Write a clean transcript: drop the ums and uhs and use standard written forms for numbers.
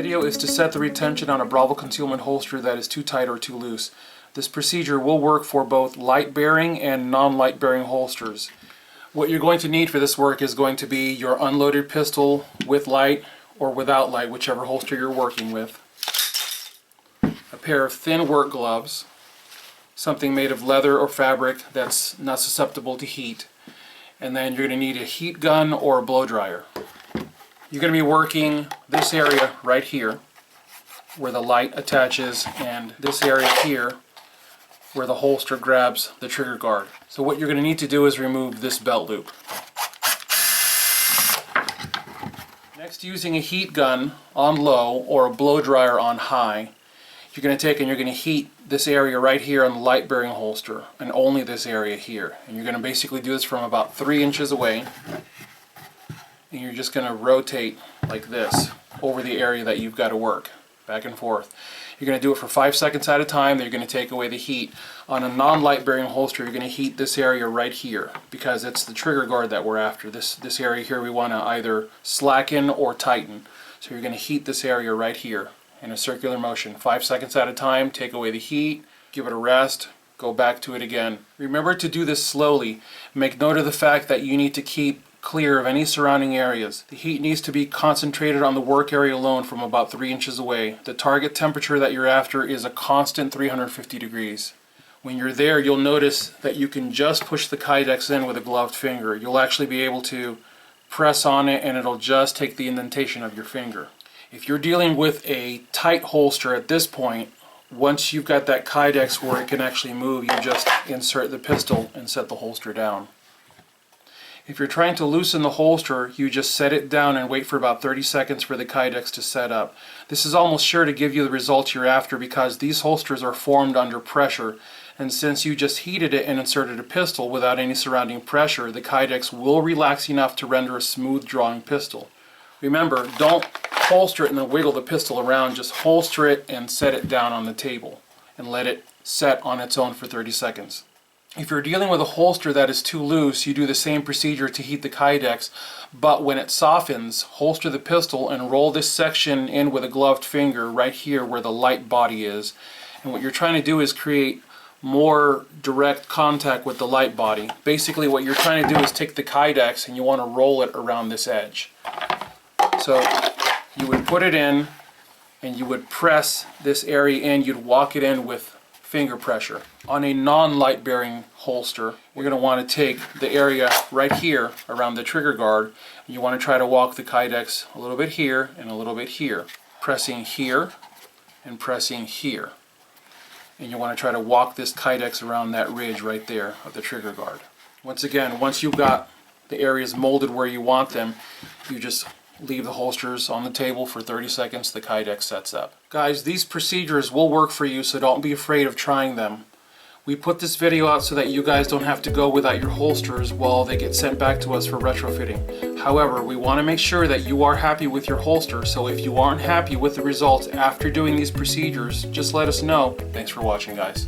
video is to set the retention on a Bravo concealment holster that is too tight or too loose. This procedure will work for both light bearing and non-light bearing holsters. What you're going to need for this work is going to be your unloaded pistol with light or without light, whichever holster you're working with, a pair of thin work gloves, something made of leather or fabric that's not susceptible to heat, and then you're going to need a heat gun or a blow dryer. You're going to be working this area right here where the light attaches, and this area here where the holster grabs the trigger guard. So what you're going to need to do is remove this belt loop. Next, using a heat gun on low or a blow dryer on high, you're going to take and you're going to heat this area right here on the light bearing holster, and only this area here. And you're going to basically do this from about 3 inches away, and you're just going to rotate like this over the area that you've got to work, back and forth. You're going to do it for 5 seconds at a time. Then you're going to take away the heat. On a non-light bearing holster, you're going to heat this area right here because it's the trigger guard that we're after. This area here we want to either slacken or tighten. So you're going to heat this area right here in a circular motion. 5 seconds at a time, take away the heat, give it a rest, go back to it again. Remember to do this slowly. Make note of the fact that you need to keep clear of any surrounding areas. The heat needs to be concentrated on the work area alone from about 3 inches away. The target temperature that you're after is a constant 350 degrees. When you're there, you'll notice that you can just push the Kydex in with a gloved finger. You'll actually be able to press on it and it'll just take the indentation of your finger. If you're dealing with a tight holster at this point, once you've got that Kydex where it can actually move, you just insert the pistol and set the holster down. If you're trying to loosen the holster, you just set it down and wait for about 30 seconds for the Kydex to set up. This is almost sure to give you the results you're after because these holsters are formed under pressure, and since you just heated it and inserted a pistol without any surrounding pressure, the Kydex will relax enough to render a smooth drawing pistol. Remember, don't holster it and then wiggle the pistol around, just holster it and set it down on the table and let it set on its own for 30 seconds. If you're dealing with a holster that is too loose, you do the same procedure to heat the Kydex, but when it softens, holster the pistol and roll this section in with a gloved finger right here where the light body is. And what you're trying to do is create more direct contact with the light body. Basically what you're trying to do is take the Kydex and you want to roll it around this edge. So you would put it in and you would press this area in, you'd walk it in with finger pressure. On a non-light bearing holster, you're going to want to take the area right here around the trigger guard, and you want to try to walk the Kydex a little bit here and a little bit here, pressing here and pressing here. And you want to try to walk this Kydex around that ridge right there of the trigger guard. Once again, once you've got the areas molded where you want them, you just leave the holsters on the table for 30 seconds, the Kydex sets up. Guys, these procedures will work for you, so don't be afraid of trying them. We put this video out so that you guys don't have to go without your holsters while they get sent back to us for retrofitting. However, we want to make sure that you are happy with your holster, so if you aren't happy with the results after doing these procedures, just let us know. Thanks for watching, guys.